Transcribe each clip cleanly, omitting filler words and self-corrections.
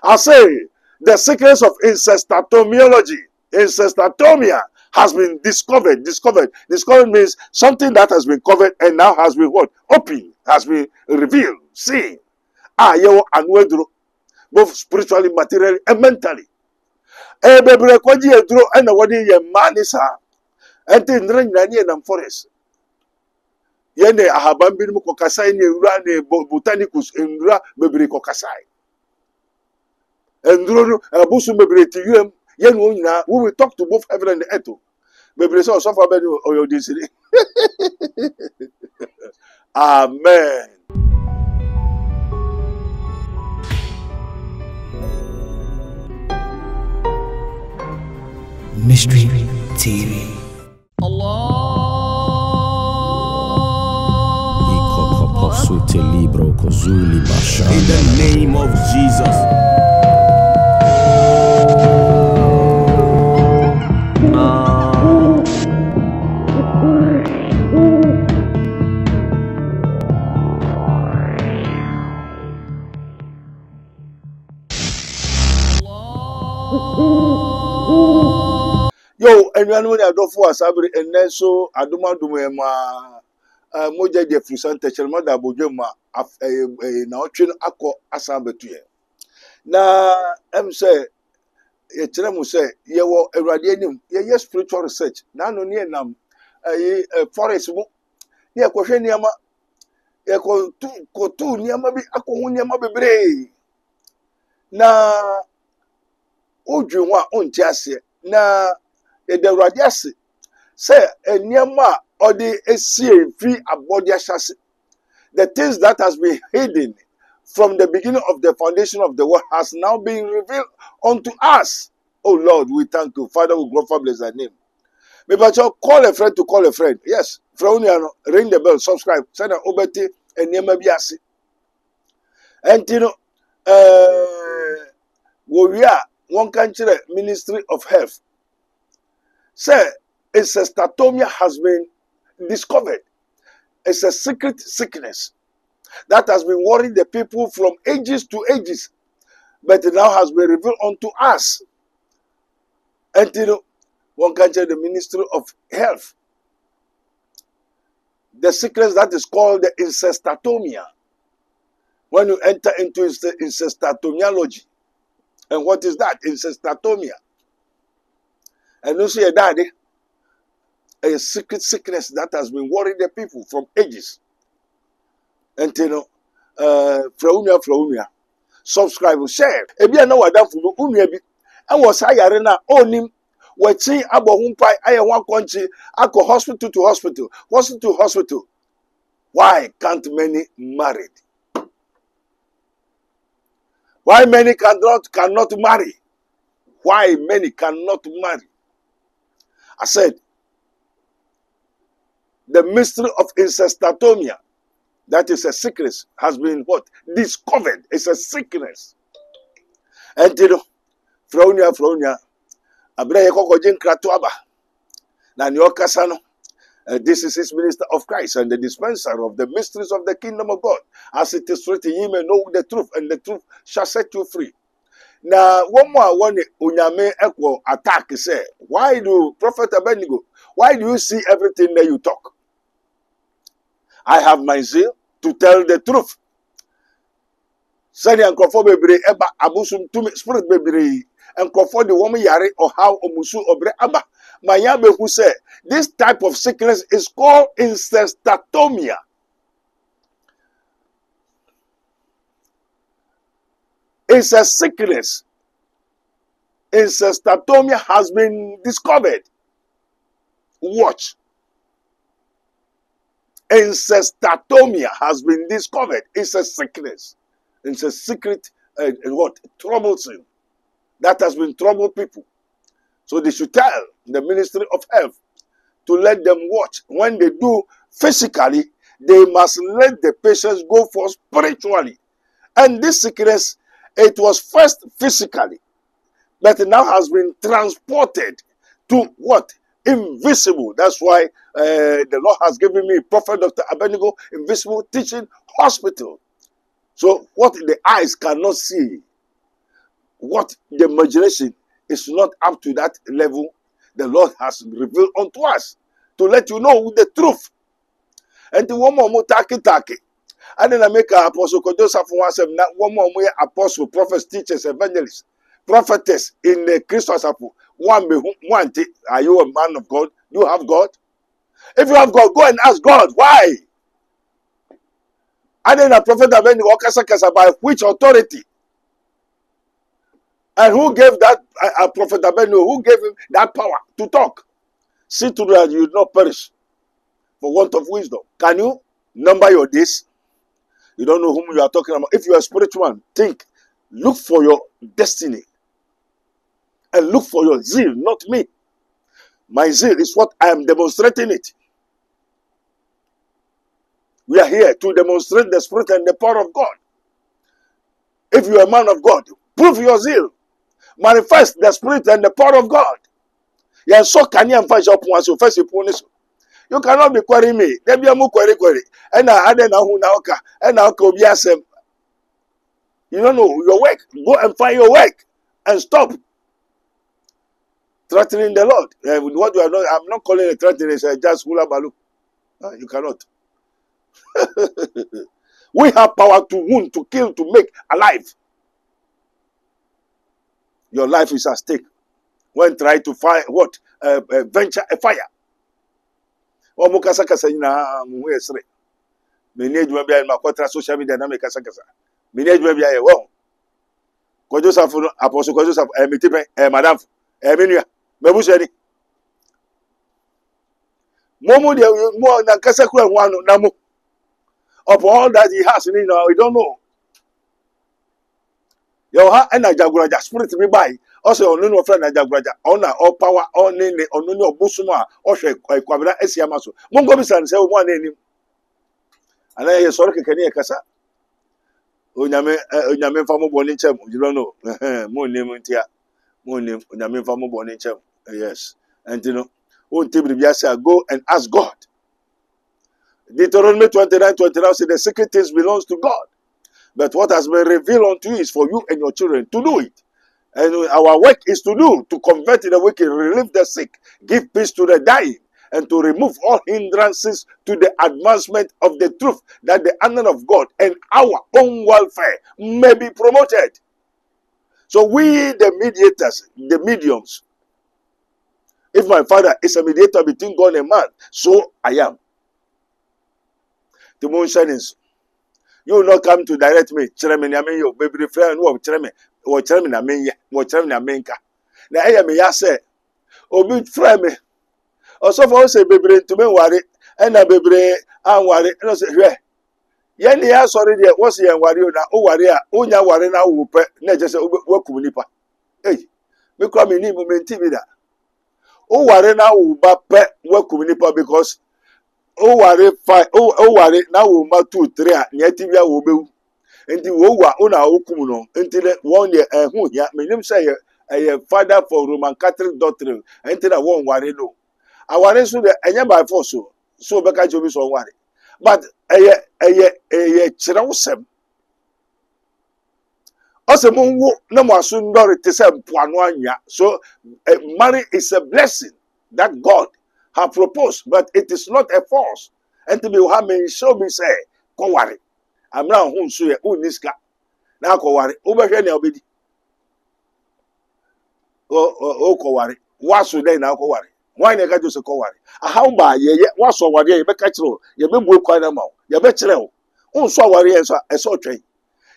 I say the secrets of incestatomiology, incestotomia has been discovered. Discovered means something that has been covered and now has been what? Open, has been revealed, seen. Yewo anwedro, both spiritually, materially, and mentally. Bebre kwaji edro ena wadi ye manisa. Ente ndre nyani na forest. Yene ahaban bi mu kokasai ne ura ne botanicus ndra bebre kokasai. Ndro abusu bebre tiyem yen wo nyina we will talk to both heaven and the earth. Bebre so for be oyo disiri. Amen. Mystery TV. Allah. In the name of Jesus. Yo, and you know I don't for Sabri and so I do not do my moja de frisante chelma da bojema na otwe akọ asambetu ye na em say ye kire mu say ye wo awurade anim ye spiritual research na no ne nam forest mu ye kwohwe niama ye ko tu niama bi akọ hu niama bebre na odwe ho a onti ase na ye da awurade ase say niama or the free abodi ashase. The things that has been hidden from the beginning of the foundation of the world has now been revealed unto us. Oh Lord, we thank you. Father, we glorify, bless thy name. Maybe call a friend to call a friend. Yes, ring the bell, subscribe, send an obeti and name biasi. And you know, we are one country Ministry of Health. Say, incestatomia has been discovered. It's a secret sickness that has been worrying the people from ages to ages, but it now has been revealed unto us. And you know, one can tell the Ministry of Health, the sickness that is called the incestatomia. When you enter into incestatomiology, and what is that? Incestatomia. And you see a daddy. A secret sickness that has been worrying the people from ages. And you know, Fraunia, subscribe, share. Ebi na wada fulu unia bi. And was ayare na onim wetin abohumpai aye wan konchi ako hospital to hospital, hospital to hospital. Why can't many marry? Why many cannot marry? Why many cannot marry? I said, the mystery of incestatomia, that is a sickness, has been what? Discovered. It's a sickness. And you know, Fraunia, Abraham Kokojin Kratuaba, Nanyokasano, this is his minister of Christ and the dispenser of the mysteries of the kingdom of God. As it is written, ye may know the truth, and the truth shall set you free. Now, one more one unyame equal attack say, why do Prophet Abednego, why do you see everything that you talk? I have my zeal to tell the truth. Sani ankrofo bebre eba abusum tumi spirit bebre ankrofo the woman yare or how omusu obre aba. Mayabe who say this type of sickness is called incestatomia. It's a sickness. Incestatomia has been discovered. Watch. Incestatomia has been discovered. It's a sickness. It's a secret, what? Troublesome. That has been troubled people. So they should tell the Ministry of Health to let them watch. When they do physically, they must let the patients go for spiritually. And this sickness, it was first physically, but now has been transported to what? Invisible. That's why the Lord has given me Prophet Dr. Abednego Invisible Teaching Hospital. So what the eyes cannot see, what the imagination is not up to that level. The Lord has revealed unto us to let you know the truth. And the one more taki. And then I make a apostle Joseph one more apostle, prophets, teachers, evangelists, prophetess in the Christos apple. One are you a man of God? Do you have God? If you have God, go and ask God why. And then a prophet by which authority? And who gave that a prophet Abednego? Who gave him that power to talk? See to that you will not perish for want of wisdom. Can you number your days? You don't know whom you are talking about. If you are a spiritual man, think, look for your destiny, and look for your zeal, not me. My zeal is what I am demonstrating it. We are here to demonstrate the spirit and the power of God. If you are a man of God, prove your zeal. Manifest the spirit and the power of God. You cannot be querying me. Query. And I had you don't know your work. Go and find your work and stop threatening the Lord. What you are not, I'm not calling it threatening. It's just hula balu. You cannot. We have power to wound, to kill, to make alive. Your life is at stake when trying to find what? Venture a fire. Social media na make kasa. Apostle Joseph, madam, mebusheni. Momo de mo na kasa kura nwanu na mo. Of all that he has in now, we don't know. Your heart and a jaguraja spirit be by. Also, on no friend and jaguraja, honor, all power, all name, on no busuma, or shake, Quabra, Esiamaso. Mongobisan say one name. And I saw Kenya Casa. Unyame Famo Bonichem, you don't know. Moon name, Unyame Famo Bonichem. Yes. And you know, won't Tibiasa go and ask God. Deuteronomy 29:29 says the secret things belongs to God. But what has been revealed unto you is for you and your children to do it. And our work is to do, to convert the wicked, relieve the sick, give peace to the dying, and to remove all hindrances to the advancement of the truth, that the honor of God and our own welfare may be promoted. So we, the mediators, the mediums, if my father is a mediator between God and man, so I am. The motion is, you will not come to direct me. Chairman, I mean, your baby friend, who chairman, or chairman, I mean, what chairman, I mean. Now, I am a say, oh, big friend, me. Also, for say, baby, to me, worry, and a baby, I'm worried. And I say, yeah, Yanni, I saw it. What's the worry now? Oh, worry, oh, now worry now, who pay, not just work with Nipa. Hey, we come in moment, TV that. Oh, worry now, who pay work with Nipa because. Oh worry five worry now we ma 2 3 a nyatibia wo bewu enti wo wa una okum no enti le won ye hu ya menim say a father for Roman Catholic doctrine enti na won worry no aware so de enye by force so be ka jobi so worry but chirewsem osem wo na mo aso ndore te se mpoano anya so money is a blessing that God have proposed, but it is not a force. And to be having show me say, Kowari. I'm now who so ye uniska. Now Kowari. Ubashani obedi. Oh Kowari. What should they now Kowari? Why nega just a Kowari? A how by ye what's so worry, ye be catchro, ye be book quite a mouth, ye be chileo. So worry as a so train.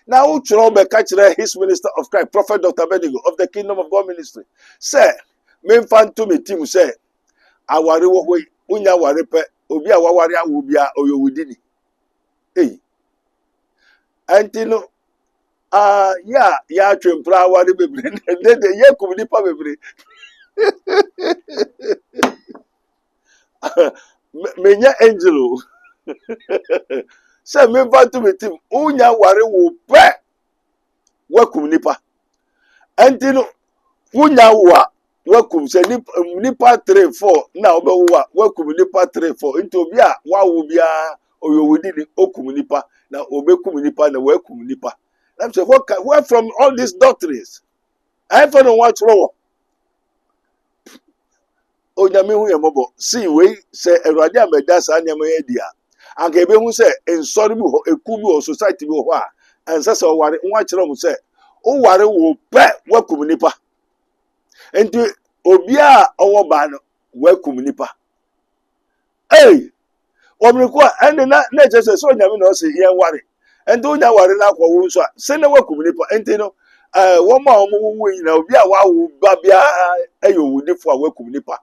Now Chiro be catcher his minister of Christ, Prophet Dr. Bedigo of the Kingdom of God Ministry. Say, main fan to me team say. Awari wo hoi unya wari pe obi a wawari awu bia oyowudini eh antino ya twempra awari bebre de ye kumni pa bebre menya angelo se me vantu metim unya wari wo pe wa kumni pa antino unya wa wakum se nipa 3 4 na obewa wakum nipa 3 4 into bia wawo bia oyowudi ni okum nipa na obekum nipa na wakum nipa. I'm say where from all these doctrines I found one trouble. Onyame hu yemobo see we say Awurade ameda sa nyama edia anka ebe hu say ensori bi ho eku bi ho society bi ho a ensa se oware nwa kire mu say o ware wo pe wakum nipa enti obi a owo ba no wakum nipa omriko ende na je so Onyame no se yen ware enti onya ware na akwa wo so a se na wakum nipa enti no wo ma omo nyina obi a wa wo ba bia ayo wudifo a wakum nipa.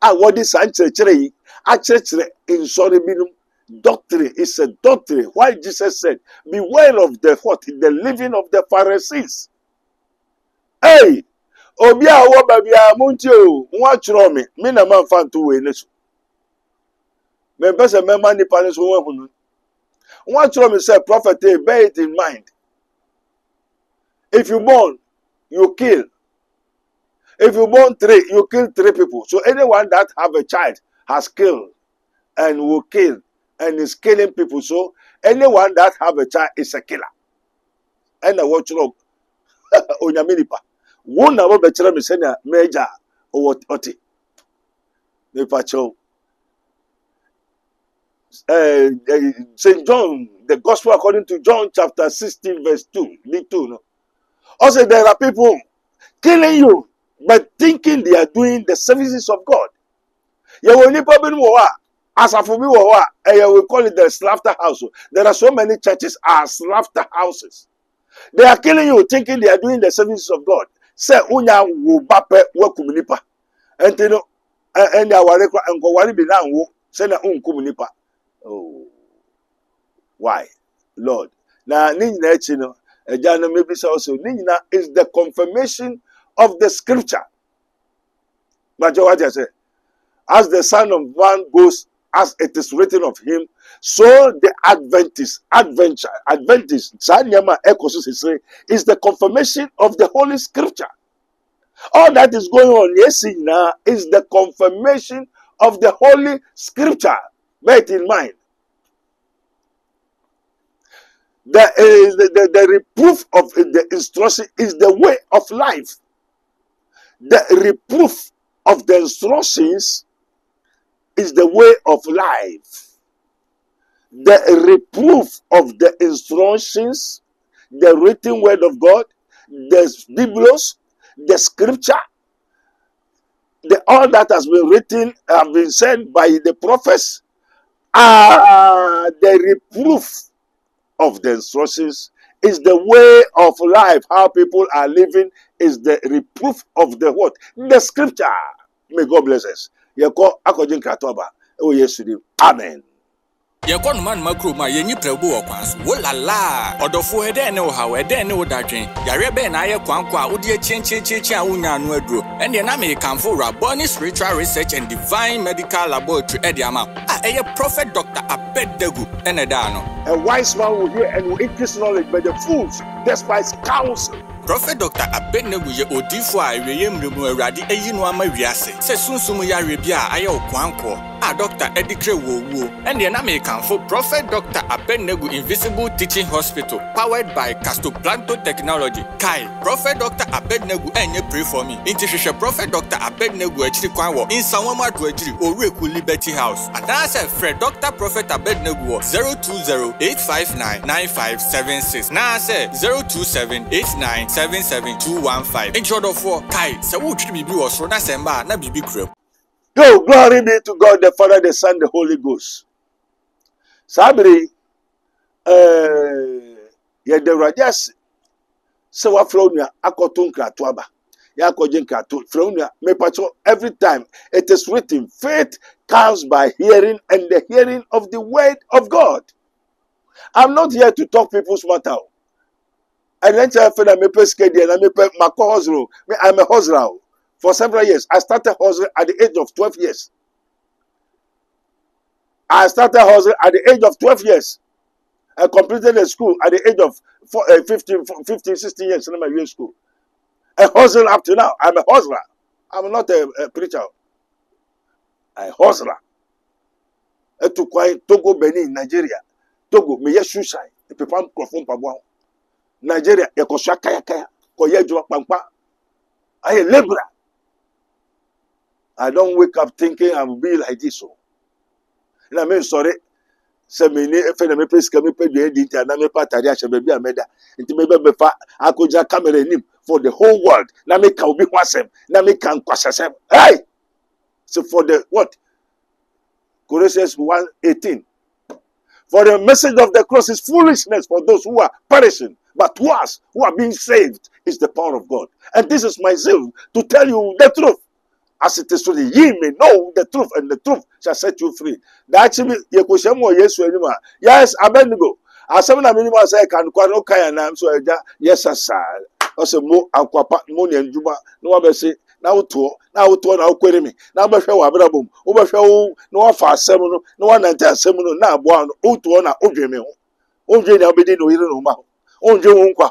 What is actually doctrine is a doctrine. Why Jesus said, beware of the what? The living of the Pharisees. Hey, Obia Wababia Muntio, watch me. Mina man fan to witness. Me best member ni panis woman. Watch me say prophet, bear it in mind. If you born, you kill. If you born 3, you kill 3 people. So anyone that have a child has killed and will kill and is killing people. So anyone that have a child is a killer. And I watch you Onyaminipa. One of the children is saying major or what oti. St. John, the gospel according to John chapter 16 verse 2. No? Also there are people killing you, but thinking they are doing the services of God. You will need problem as a for me, we call it the slaughterhouse. There are so many churches as slaughterhouses. They are killing you, thinking they are doing the services of God. Say unya wo bape wo kumunipa. Entino and our record and go worry be now. Say na kumunipa. Oh, why, Lord? Now nina chino. Ejana maybe also nina is the confirmation of the scripture. But what I say, as the Son of Man goes, as it is written of him, so the Adventist, is the confirmation of the Holy Scripture. All that is going on, yes, now is the confirmation of the Holy Scripture. Bear it in mind. The reproof of the instruction is the way of life. The reproof of the instructions is the way of life. The reproof of the instructions, the written word of God, the Biblos, the scripture, all that has been written, have been said by the prophets, are the reproof of the instructions, is the way of life. How people are living is the reproof of the what? The scripture. May God bless us. Oh yes, amen. Yakon man makro ma yenyi prebu okwanso wo lala odofo ede ne wo hawo ede ne wo dadwen yare be na aye kwankwa a wodi chenchecheche a wonya no aduro ene na me kanfo Raboni Spiritual Research and Divine Medical Laboratory ede ama a eye Prophet Dr. Abednego ene da no. A wise man will hear and will increase knowledge, but the fools despise counsel. Prophet Dr. Abednego ye odifo a eweye mremu awurade eyi no ama wiase se sunsum yare bia aye okwanko a Dr. Edikre wo ene na me kanfo Prophet Dr. Abednego Invisible Teaching Hospital powered by Castoplanto Technology. Kai Prophet Dr. Abednego enye pray for me. Inti hwehwe Prophet Dr. Abednego achiri kwan wo Insanwama do achiri Oreku Liberty House. Adase Fred Dr. Prophet Abednego 020-859-9576. Na say 027-8977-215. Enjoy for Kai se wo twiri bibi wo so na semba na bibi krem. Go, glory be to God, the Father, the Son, the Holy Ghost. Sabri, ye de rajas, se wa fronia, akotun kratuaba, ya kojin kratu, fronia, me pacho, every time it is written, faith comes by hearing, and the hearing of the word of God. I'm not here to talk people's matter. And then I feel I'm a pescadian, I'm a hosra. For several years, I started hustling at the age of 12 years. I completed the school at the age of 15, 16 years in my school. I hustle up to now. I'm a hustler. I'm not a preacher. I hustler. Togo, Benin, Nigeria. Togo, me yes suicide. People from Nigeria, kaya, koye jwa pampa. I am liberal. I don't wake up thinking I will be like this. So, and I mean, sorry. Se me ni efe na me pesi ka me pe dua di ntia na me pa tari a shebe bi ameda nti me be fa akoja camera nim for the whole world na me ka obi kwasem na me kan kwasasem. Hey, so for the what? Colossians 1:18. For the message of the cross is foolishness for those who are perishing, but to us who are being saved is the power of God. And this is my zeal to tell you the truth. As it is today, ye may know the truth, and the truth shall set you free. That actually, yes, Abednego. As some of the say, can quite okay, and I'm so yes, sir. Also, more aquapa, money and juba. No one say, now now query me. Now, but show Abraham, over show no fast seminal, no one until seminal, now one, Utuana, Ojeme. Oje now be no, you don't know. Oje.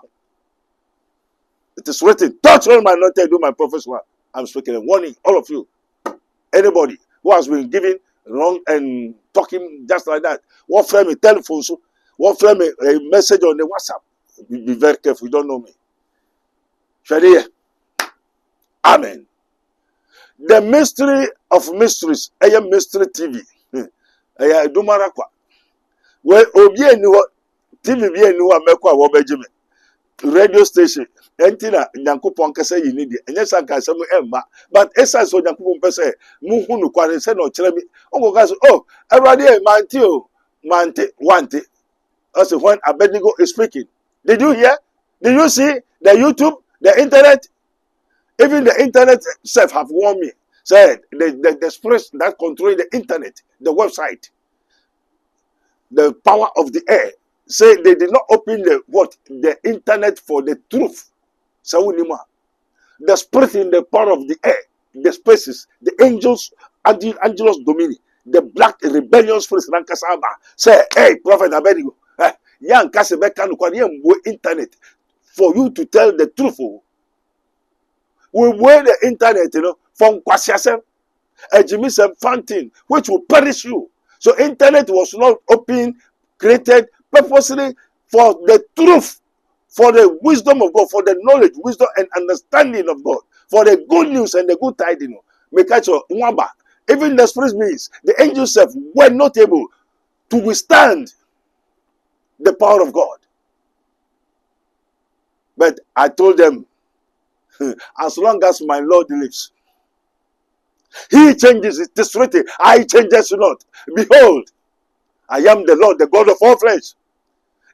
It is written, touch all my not do my profession. I'm speaking a warning, all of you. Anybody who has been giving wrong and talking just like that, what frame a telephone, so what frame a message on the WhatsApp. Be very careful, you don't know me. Shadia. Amen. The mystery of mysteries, a mystery TV. A Dumarakwa. Where Obie knew TV knew a Mekwa Wobejime. Radio station. Entina Nyankopon kase yi ni de enye sanka asem emma but esa so Nyankopon pese mu hu no kware se no kire mi onko ka so oh everybody mante wante as when Abednego is speaking. Did you hear? Did you see the YouTube, the internet? Even the internet self have warned me. Said the spirits that control the internet, the website, the power of the air. Say they did not open the internet for the truth. The spirit in the power of the air, the spaces, the angels, angelos domini, the black rebellious spirits Rankasaba. Say, hey, Prophet Abednego, yan kasebeka no kwa internet for you to tell the truth. We wear the internet, from Kwasiasem, a Jimisem fountain, which will perish you. So internet was not open, created purposely for the truth, for the wisdom of God, for the knowledge, wisdom, and understanding of God, for the good news and the good tidings. Even the spirit means the angels were not able to withstand the power of God. But I told them, as long as my Lord lives, He changes it. This written, I changes not. Behold, I am the Lord, the God of all flesh,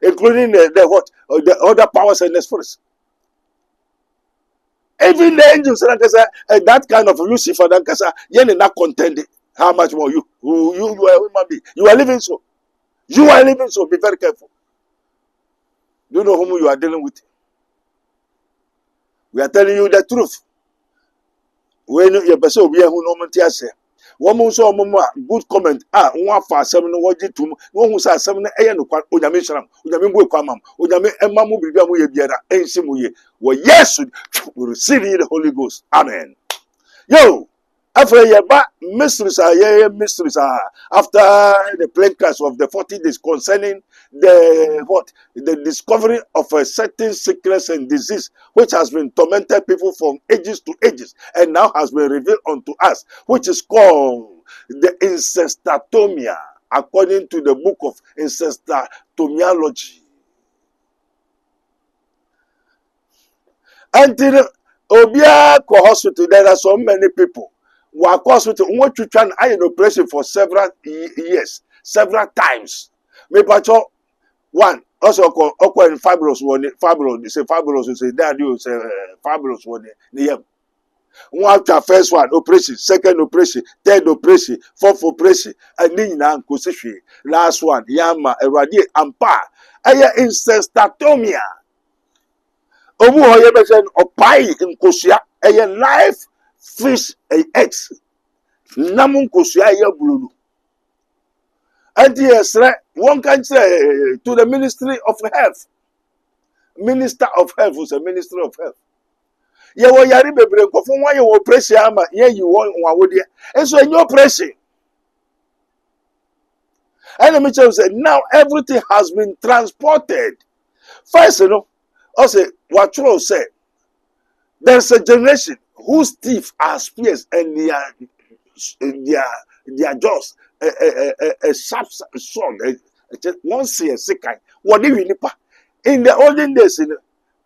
including the other powers and the spirits. Even the angels, that kind of Lucifer, you're not contending. How much more you are a human being? You are living so. You are living so. Be very careful. Do you know whom you are dealing with? We are telling you the truth. When you person be who no man say. One so good comment. One for 7 no waji tum. One who say 7 no kwa onyame shram. Onyame go kwa mam. Onyame emma mu bibia mu ye biara. Ensi mu ye. We yes we receive the Holy Ghost. Amen. Yo, after mysteries are mysteries are after the plane crash of the 40 days concerning the discovery of a certain sickness and disease which has been tormented people from ages to ages and now has been revealed unto us, which is called the incestotomia, according to the book of incestomiology. Until Obia hospital, there are so many people. Hospital, I had operation for several years, several times. Maybe one also in fabulous one, fabulous. They say fabulous. You say that you say fabulous one. One after first one operation, second operation, third operation, fourth operation, and then now last one yama eradicate ampa. Aya incestotomia. Omu hoye besen opai inkosia aya life fish eggs. Namun kosia aya blulu. And yes, one can say to the Ministry of Health. Minister of Health was a Ministry of Health. You were yari bebre ko fun wa you operation ama ye you want one would and so in your operation. And the minister said now everything has been transported. First, also what Charles said, there's a generation whose teeth are spears and their jaws a sharp sword. One say a second. What do you nipa? In the olden days,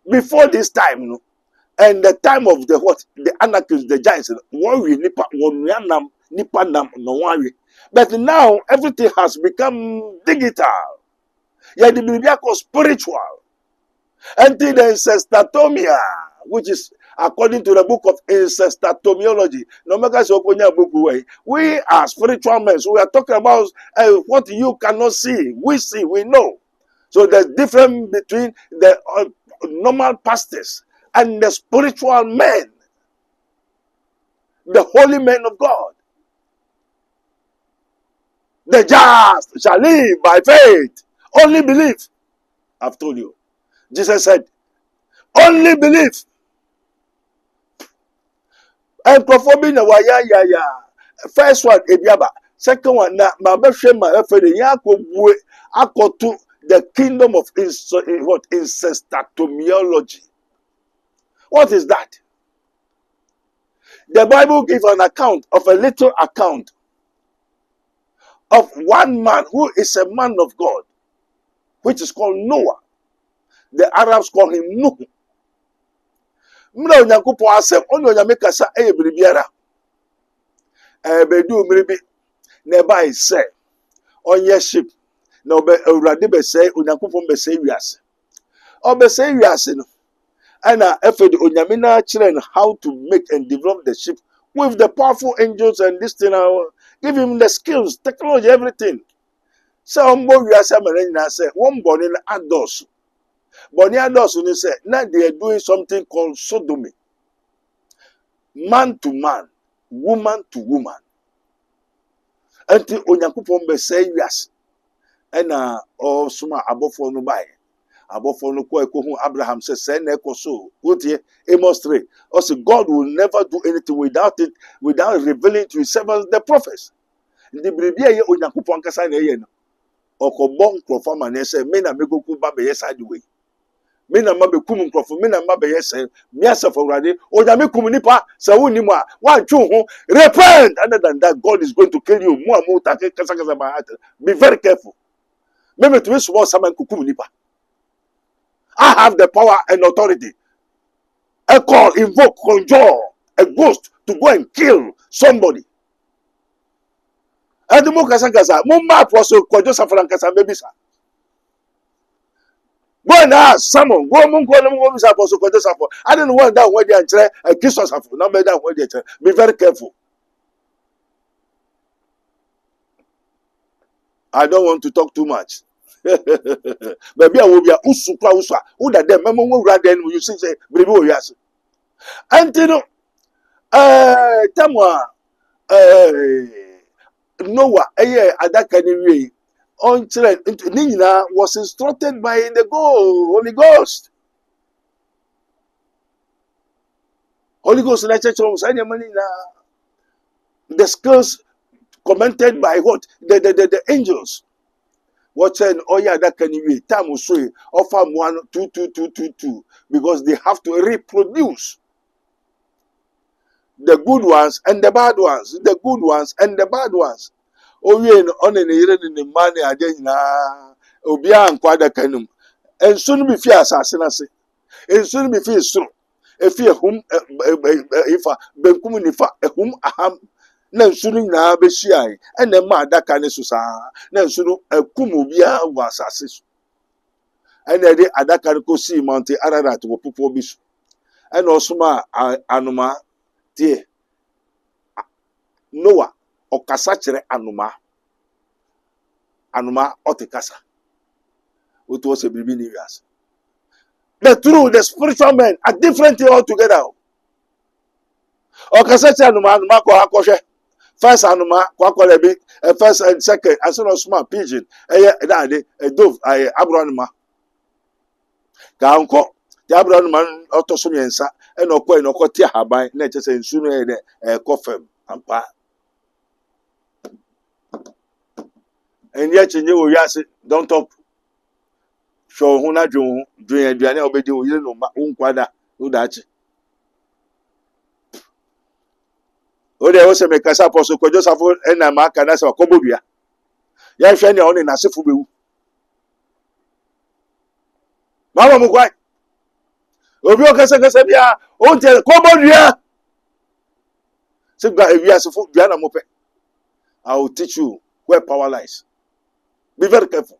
before this time, and the time of the what? The anarchists, the giants, one we nipa, one nam nipa nam no one. But now everything has become digital. Yeah, the Bible called spiritual. Until the incestotomia, which is according to the book of incestotomology. No matter book, we are spiritual men. So we are talking about what you cannot see. We see, we know. So there's difference between the normal pastors and the spiritual men, the holy men of God. The just shall live by faith. Only believe. I've told you. Jesus said, only believe. And performing a waya. First one, Ebiaba. Second one, na Mabeshema Efede Yako Ako to the kingdom of incestotomology. What is that? The Bible gives an account of a little account of one man who is a man of God, which is called Noah. The Arabs call him Nuhu. Mna onyankopon asem ono onyamekasa eyebiribiara. Bedu mribi na ba ise onye ship na obe awurade be say onyankopon be say wiase. Obe say wiase no. Ana efede onyame na kire how to make and develop the ship with the powerful angels and this thing. Give him the skills, technology, everything. So ombo wiase amane na say one born in adults. But near those who say now they are doing something called sodomy. Man to man, woman to woman. Until Onyankopon be say yes. And suma abofo no buy. Abofo no ko hu Abraham says say na ekoso. Wotie Amos 3. Also God will never do anything without revealing to his servants the prophets. The bribia ye Onyankopon kasa na ye no. Okobon krofama na say me na megoku ba be yes way. Mena mabe kum nkrofo mena mabe yese miasa for rade onyame kum nipa sa woni mu a wanchu ho repent. Other than that, God is going to kill you. Be very careful. Maybe to small someone kukum nipa. I have the power and authority. I call, invoke, conjure a ghost to go and kill somebody. And the Mokasa Mumma was a Kojosa Francasa baby. Go and ask someone. Go and call them. I don't want that where they are a kiss us. Not better where they are. Be very careful. I don't want to talk too much. Maybe I will be a usukwa uswa. Who that them? Memo will rather than you say, "Bribo yes." Antino, Tamwa, Noah, Adakani. Nina was instructed by the Holy Ghost. Holy Ghost in the church was the skills commented by what? The angels. What said, oh yeah, that can be time say offer 1 2 2 2 2 2 because they have to reproduce the good ones and the bad ones, the good ones and the bad ones. Oh, we on in the money again na Obia and Quada Canum. And soon be fear assassin. And soon be fear soon. If you whom if a Benkumunifa, a whom aham, no sooner na be shy, and the mother can susa, no sooner a Kumubia was assassin. And then Adakan go see Monte Ararat to Pupo Bish. And also ma Anuma, dear Noah. Okasachere anuma otikasa. It was a baby years. The true, the spiritual men are different altogether. Okasachere anuma ko akoshe. First anuma ko akolebi, first and second, as soon as small pigeon, a dove, abranuma. Ka unko, the abranuma otosumiensa, and okotia habai, nature saying sooner a coffin and pa. And yet, you don't talk. Show Huna June, Dream, Diana, obey you, no, Unquada, who that. O de wo se me kasa apostle ko Joseph na ma aka na se akobodua. Ya hwe ne oni na sefu bewu. Mama mu kwai. Obi o kasa bia o nte kobodua. Se gba ewiasefo dua na mo pe. I will teach you where power lies. Be very careful.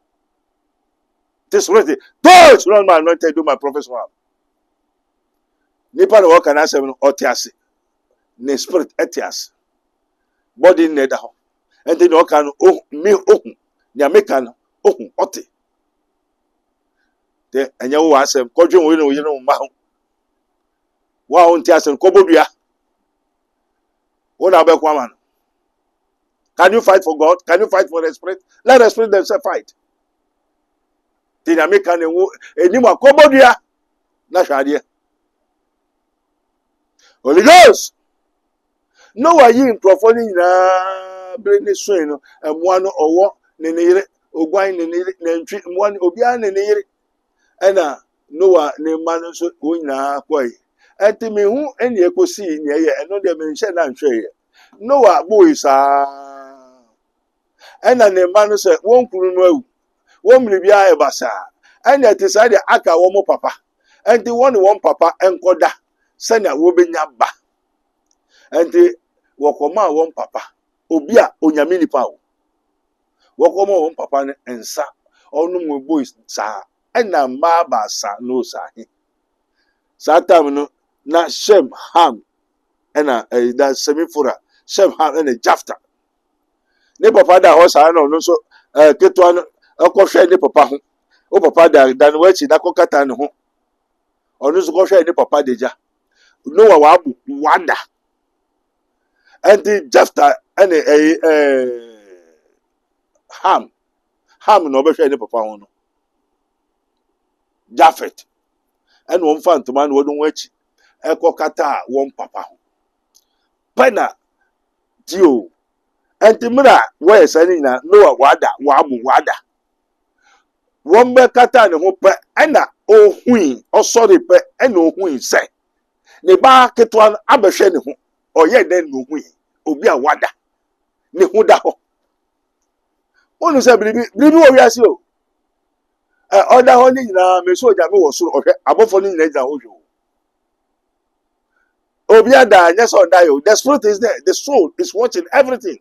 This ready. Touch not my anointed, do my prophets well. Nipa no work and answer no otiase. Ne spirit etias. Body neda ho. And then no can me ohun. Nya meka no ohun ote. Te anya wo asem kodwen wo no no ma ho. Wa ho ntiase ko bodua. Wo na be kwa man. Can you fight for God? Can you fight for the spirit? Let the spirit themselves fight. Dynamic and anymore cobodia. Nashadia. Holy Ghost. No, I in profaning brainy swing and one or what, Nenere, or wine and treat one obian and near. And Noah, name manus wina quay. At me who any echo see near and no dimension and share. Noah boys are. And a manus won't know. Wọ́n bia ebasa ene te say de aka wo mo papa enti won papa enkoda senya wo benya ba enti wokoma won papa obi a onyame nipa wo wokoma won papa ne ensa onu mo boys sa ena ma ba sa no sa hi sa tam no na Shem Ham ena da semifura Shem Ham ena Jafta ne papa da ho sa no so keto no akɔhwɛ ne papa ho o papa da no wachi na kokata ne ho ɔno so kɔhwɛ ne papa deja Noah wa abu wada anti Jafta ene Ham no ɔbɛhwɛ ne papa ho no Jafet ene wɔn fa ntoma no wɔn wachi ɛkɔkata wɔn papa ho pena dio anti mra wɔyɛ sani na Noah wada wa abu wada wọ́n bẹ kata ne ho pẹ ẹna ohui ọsọrọ pẹ ẹna ohui sẹ ne ba ketewa abẹhwẹ ne ho ọyẹ dẹ na ohui obi a wada ne ho da hɔ wọn sɛ biribi wɔ wiase o ɔda hɔ ne nyinaa meso ogya me wɔ soro ɔhwɛ abɔfo ne nyinaa gyina hɔ hwɛ o obi ada nyɛ sɛ ɔda yɛ o the spirit is there the soul is watching everything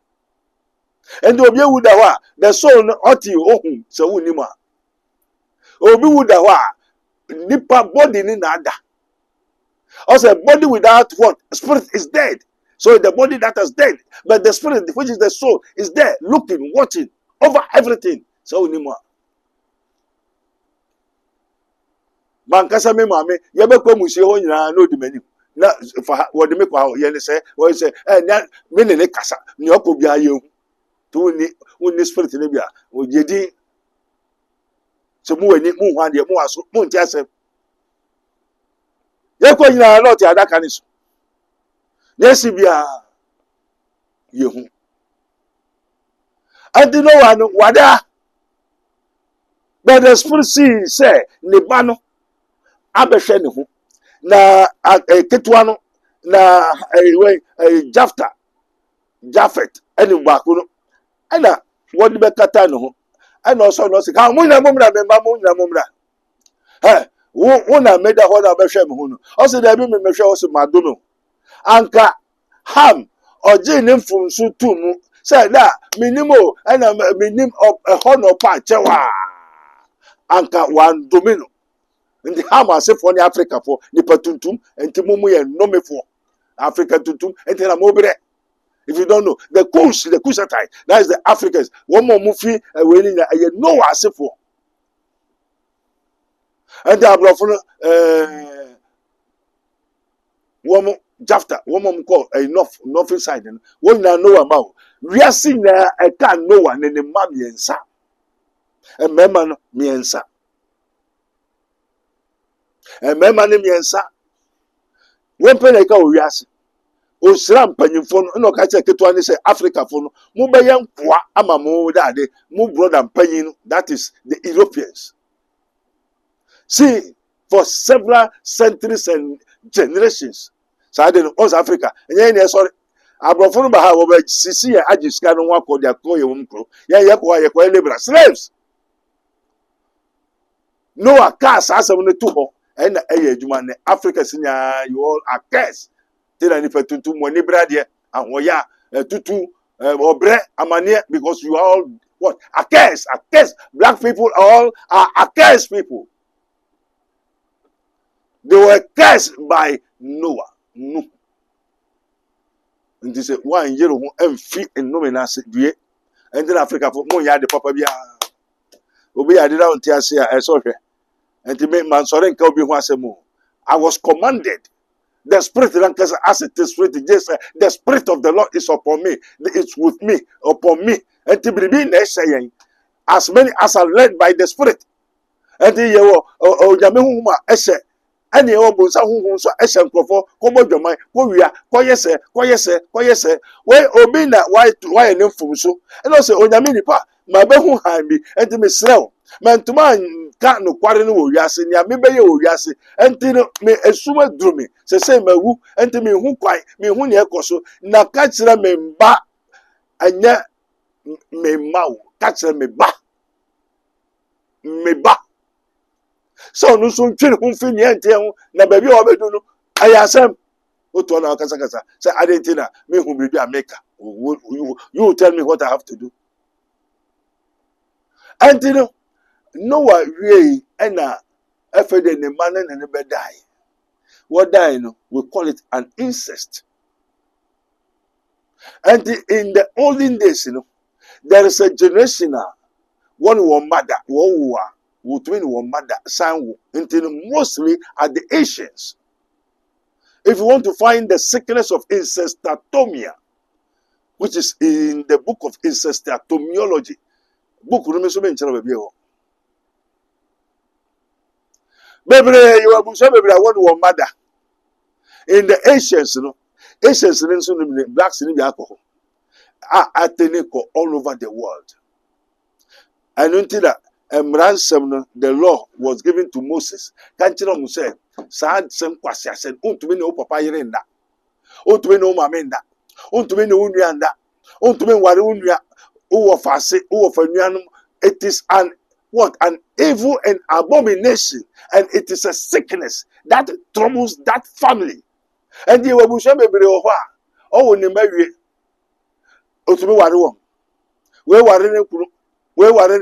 and obi ewu da hɔ a the soul no ɔte ohun sɛ wo ni mu a obi wuda hɔ a nipa body ni na ada also body without what spirit is dead so the body that is dead but the spirit which is the soul is there looking watching over everything so onimo mankasa me maame ye be kwa musie ho nyina na odimani na fa wode me kwa ye ne se wo se nya me ne kasa ne okọ bia ye hu to woni spirit ne bia o jedi so mu wani mu hwan de mu aso mu nti asem ye ko nyina na oti adaka ni so nesi bia ye hu andi no one wada but the spirit see say ne ba no abehwe ne ho na ketewa no na Jafta Jafet eni baako no ana wodi be kata ne ho ana also no se ka mu na mumra me ba mu na mumra wo na meda ho na behwe me ho no also da bi me mehwe wo se madono anka Ham oje ne mfumsu tumu say da minimo ana minim ho no pa chewa anka wan domino ndi Ham asefo ni Africa fo ni patuntum enti mumu ye nomefo Africa tuntum enti na mobere. If you don't know, the Cushites, that is the Africans. One more movie, when you know as if for. And they are one more Jafta, one more call a north side. One now know about. We are seeing there, I can't know one in the mammy and sa. A memman me and sa. A memman me and sa. One penny we are. O sram panyimfo no ka che keto ani say Africa fo no mo beyan kwa ama mo dade mo brother panyin that is the Europeans. See, for several centuries and generations so I didn't Africa and sorry Abrofo no ba ha wo ba sisi ya agiska no wa ko dia ko ye wum kro. Ye ko labor slaves. Noah cast asem no to ho. And eye adwuma ne Africa sinya you all are cursed. Tell any tutu mo ni brade and woya tutu obre amane because you are all what? Accursed. Black people all are accursed people. They were cursed by Noah. No. And they say, one year who emfi and no menase due. And then Africa for more yard the papa bia. Obi I did not tell say I saw her. And to make man sorry can be once more. I was commanded. The spirit as it is written, just the spirit of the Lord is upon me. It's with me, upon me. And to be saying, as many as are led by the spirit. And the Yamehuma Eshe. Any old who so Eshen Kofo, Komo Jomai, Koya, Koyese, where Obina, why an info. And also Onyamini pa, my behu hand me, and to me slow. Man to man can't no quarter no yassin, ya me bay o yassi, and to me a summer drew me, say me woo, and to me who quite me who near Coso, na catch me ba, and yet me mau, catch me ba. Me ba. So no soon chin who fin yen na baby or no. I asem. Oto na kasa. Say I didn't me who will be a maker. You tell me what I have to do. And you know, Noah really and after the man and never die. What die no? We call it an incest. And in the olden days, there is a generation now. One who mother, who twin one mother, son, until mostly at the Asians. If you want to find the sickness of incestatomia, which is in the book of incestatomiology, book baby, you are one mother. In the Asians, Asians, blacks in the alcohol are all over the world. And until that, ransom, the law was given to Moses. Can't you know, say, sad some questions, and to be no papa yenda, to be no mamenda, to be no unianda, to be warunia, who of us, who of a new. It is an evil and abomination, and it is a sickness that troubles that family. And you will show me, oh, in the Mary, to be waruam. Where were in the where were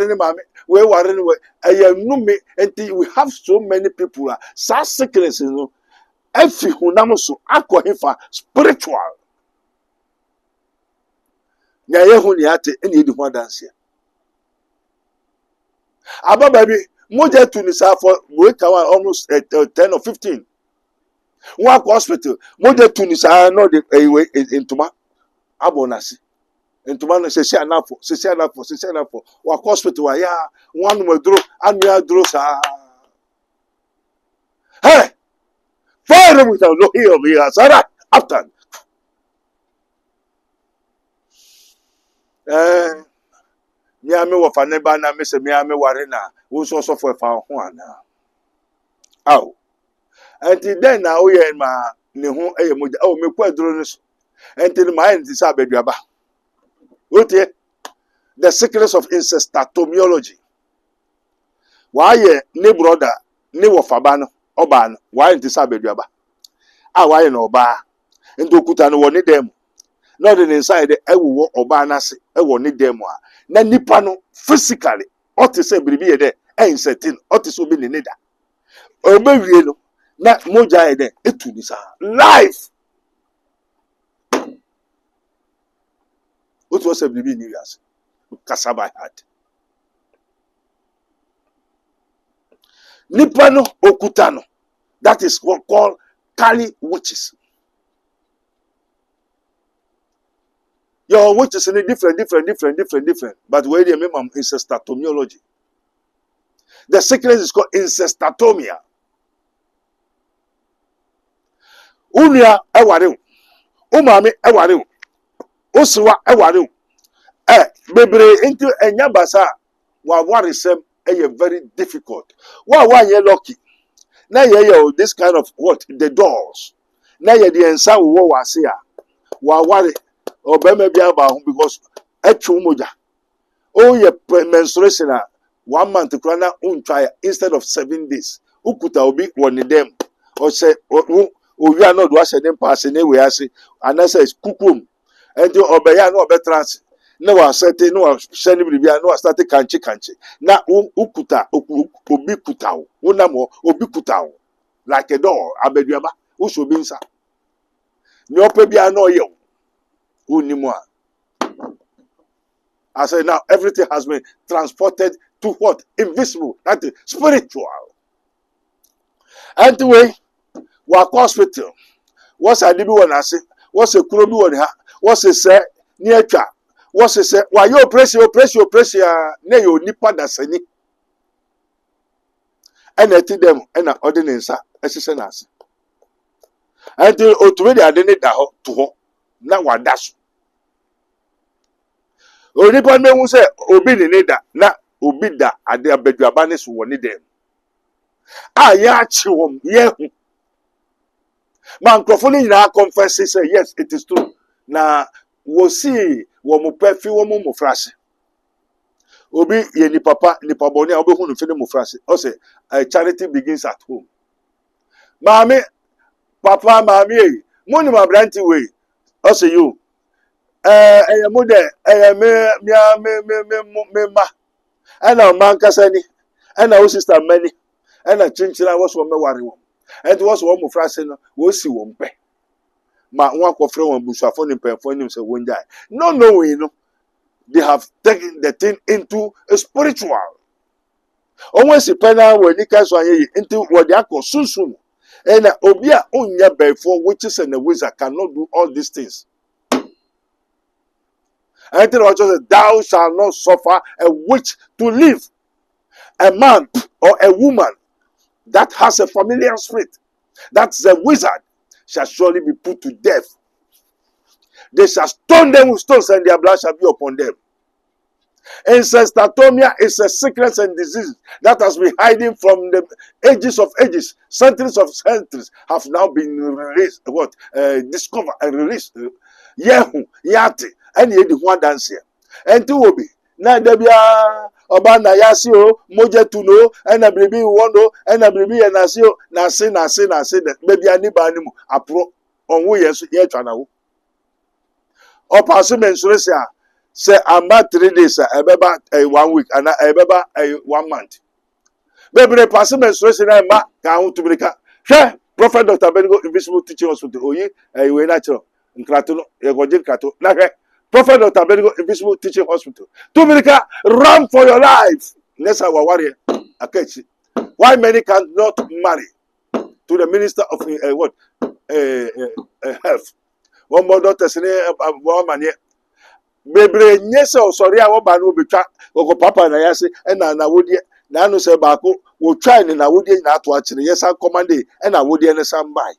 in the mammy, where were in the way, until we have so many people, such sickness, every who namoso, aqua spiritual. Nyayehuniate, any one dance here. Abba baby, Moja Tunisa for work almost 10 or 15. One hospital, Moja Tunisa, no, in Tuma, Abonasi. And tomorrow say enough for what hospital ya one will draw and you draw sa hey fire without no here of here Sarah after me wa fa ne ba na me se me ware na wo so for fa ho ana aw and then na o ye ma ne ho eye mo o me kwa duro ne so and my end is abeduaba. The sickness of incestatomiology. Why ne brother, ne wofabano, oban, why in this abeduaba? Why no ba? And do kutano one them. Not inside the ewu obanasi, one them. Na nipano physically, ought to say, be there, ain't certain, ought to be in neda. Obey, na moja ede, etu nisa. Life. What was a baby New Year's? Kasaba had. Nipano Okutano. That is what called Kali witches. Your witches in a different. But where the minimum incestatomiology. The sickness is called incestatomia. Unia ewaru. Umami ewaru. Oswa ewaru bebre into enyabasa wa warisem very difficult wa ye lucky na ye this kind of what the doors na ye the ensa wo wa se a wa ware obema bi aba ho because etwu moja oh ye menstruation 1 month kura na untwa instead of 7 days ukuta obi woni dem o se owi na do ahye dem pass na we ase anasa kukum enti obeya na obetrans na wa sete na wa shani bibia na wa start kanchi na ukuta obi kutawo wonamo obi kutawo like a door abeduaba uso bi nsa ni ope bia na oye unimo a I say now everything has been transported to what? Invisible, that is spiritual. Anyway, walk hospital. What's a libi one I say? What's a kurobi one ha? What's a say near cha? What's a say? Why you pressure ne yo nipa da sani. And I tell them and an ordinance as a nas. Until already I didn't to ho. Now what dash. Onipa me hu se obi ne da na obi da ade abaduaba ne so woni dem ya chi wom ye hu man crofo ni na confess say yes it is true na wo see wo mo pafi wo mo frase obi ye ni papa ni paboni a obi hu no fe ni mo frase o say charity begins at home mami papa mami e mo ni ma branti we o say you mode me ma ana man kasani ana o sister many ana chinchira was wo me ware wo and was wo mo frase no wo si wo mpe ma won akofre won busuafo ni mpemfo ni se won jai no we no they have taken the thing into a spiritual always penal when you can so into what they are sunsun and obi a onya before witches and the wizard cannot do all these things. And thou shalt not suffer a witch to live. A man or a woman that has a familiar spirit, that's a wizard, shall surely be put to death. They shall stone them with stones, and their blood shall be upon them. Incestotomia is a sickness and disease that has been hiding from the ages of ages, centuries of centuries, have now been released, discovered and released. Yehu, yati, and ye the one dance here. And two will be. Na debia obana yasi o moje tuno and a baby wono and a baby and asio na say that baby aniba animu apro on we yes ye twana wo. O pass menstruation say about 3 days ebeba 1 week and ebeba 1 month. Baby pass menstruation ma ka hu to breka. Hwe Prophet Dr. Abednego Invisible Teaching Hospital oyi we natural nkrato no ye goje nkrato na hwe Prophet Dr. Abednego Invisible Teaching Hospital. Tumirika, run for your life. Let's have a warrior. Akechi. Why many cannot marry to the minister of health? One more daughter say one man here. Bebre nyese sorry a wo ba no betwa go papa na yase na wodi na no se ba ko wo try na wodi na ato a kire yesa command e na wodi na sambai.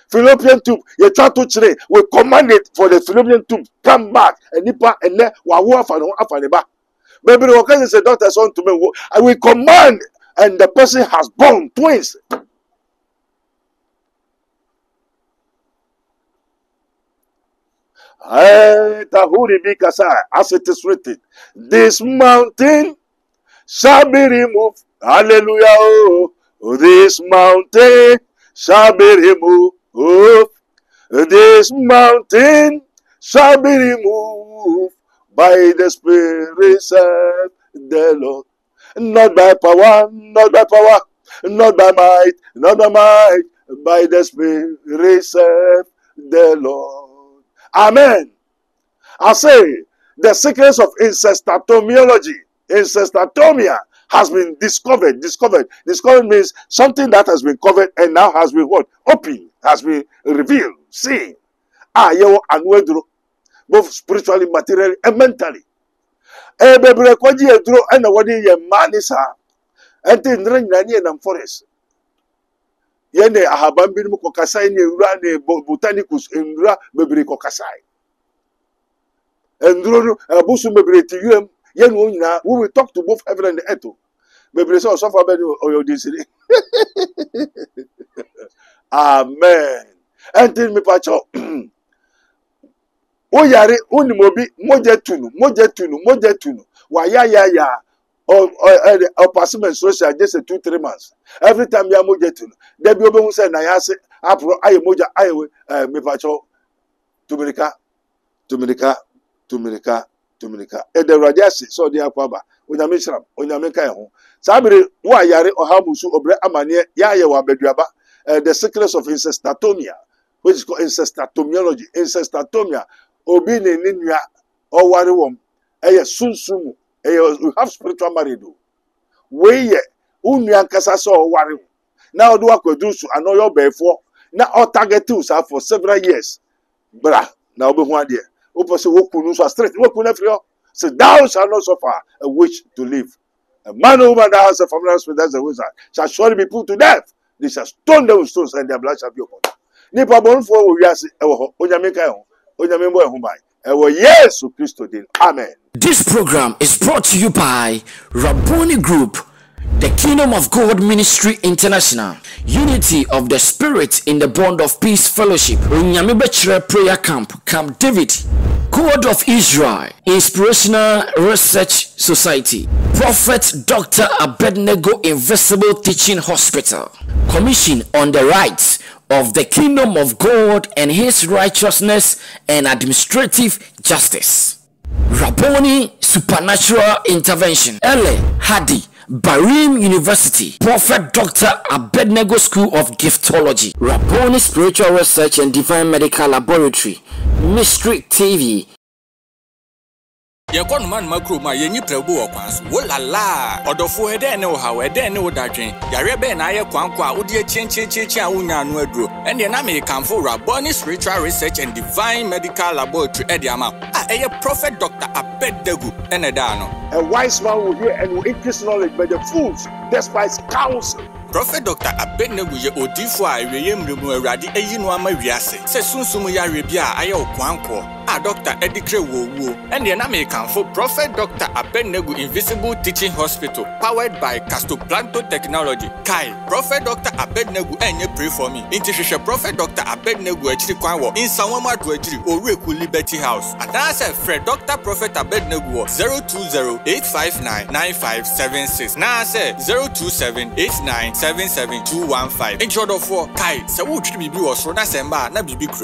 Fallopian tube, you try to chile, we command it for the fallopian tube, come back, and nipa and ne wa afaneba. Maybe the occasion say doctor son to me, I will command, and the person has born twins. Tahuri Bikasa, as it is written, this mountain shall be removed. Hallelujah. Oh, this mountain shall be removed. Oh, this mountain shall be removed by the Spirit of the Lord. Not by power, not by power, not by might, not by might, by the Spirit of the Lord. Amen. I say, the secrets of incestotomia has been discovered. Discovered means something that has been covered and now has been what? Open, has been revealed, seen. Both spiritually, materially, and mentally. Bebre kwaji edro and what ye manisa and then ring and forest. Yene ahabambin mukokasai ne rane botanicus in ra bebre kokasai. And busu bebre to you. We will talk to both heaven and the earth. Bebre so suffer or your destiny. Amen. Enti me pacho o yare onimobi moje tunu wa ya or passment social just 2-3 months every time ya moje tunu there be obe hu say na ya se apro aye moja aye me pacho tumirika e de radiasi so de akwaba onyame shram onyame kan ho sabere wa yare ohamusu obre amane ya ye wa baduaba the sickness of incestotomia which is called incestotomia obi ne ninua o ware wom eye sunsumu we have spiritual marriage we ye unua kasa so o ware na odo akwadusu anoyo before na o target us for several years bra na obi hu ade o pose wokunu so straight wokunu afrio say thou shall not suffer a witch to live. A man or woman that has a familiar spirit as a wizard shall surely be put to death. They shall stone them with stones and their blood shall be upon them. Nipa born for we are Yesu Christo din. Amen. This program is brought to you by Rabboni Group, the Kingdom of God Ministry International, Unity of the Spirit in the Bond of Peace Fellowship, Runyamibechre Prayer Camp, Camp David, God of Israel, Inspirational Research Society, Prophet Dr. Abednego Invisible Teaching Hospital, Commission on the Rights of the Kingdom of God and His Righteousness and Administrative Justice, Rabboni Supernatural Intervention, Ele Hadi, Barim University, Prophet Dr. Abednego School of Giftology, Rabboni Spiritual Research and Divine Medical Laboratory, Mystery TV. Yakon man makro ma yenyi prebu okwanso wolala odofo ede ne wo hawe ede ne wo dadwen yare be na aye kwankwa odi chinchi a wonya no aduro ene na me kanfo Rabboni Spiritual Research and Divine Medical Laboratory ede ama eye Prophet Dr. Abednego ene da no. A wise man will hear and will increase knowledge, but the fools despise counsel. Prophet Dr. Abednego ye odifo a eweyemremu awrade eyi no ama wiase se sunsumu yare bia aye okwanko Dr. Edikre Wowo ene na me kanfo Prophet Dr. Abednego Invisible Teaching Hospital powered by Castoplanto Technology. Kai Prophet Dr. Abednego enye pray for me. Intihwehwe Prophet Dr. Abednego achiri kwan wo Insanwama do achiri Oreku Liberty House. Adase Fred Dr. Prophet Abednego 020-859-9576. Na say 027-8977-215. Intro do for Kai se wo twiri bibi wo so na semba na bibi